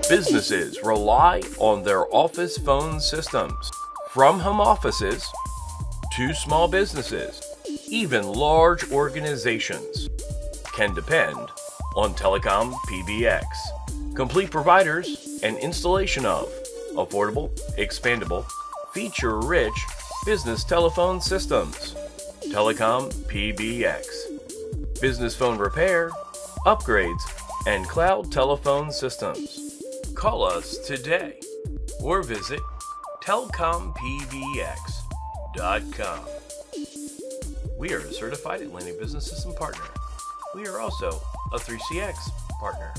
Businesses rely on their office phone systems. From home offices to small businesses, even large organizations can depend on TelcomPBX. Complete providers and installation of affordable, expandable, feature-rich business telephone systems. TelcomPBX. Business phone repair, upgrades, and cloud telephone systems. Call us today or visit TelcomPBX.com. We are a certified Atlantic Business System partner. We are also a 3CX partner.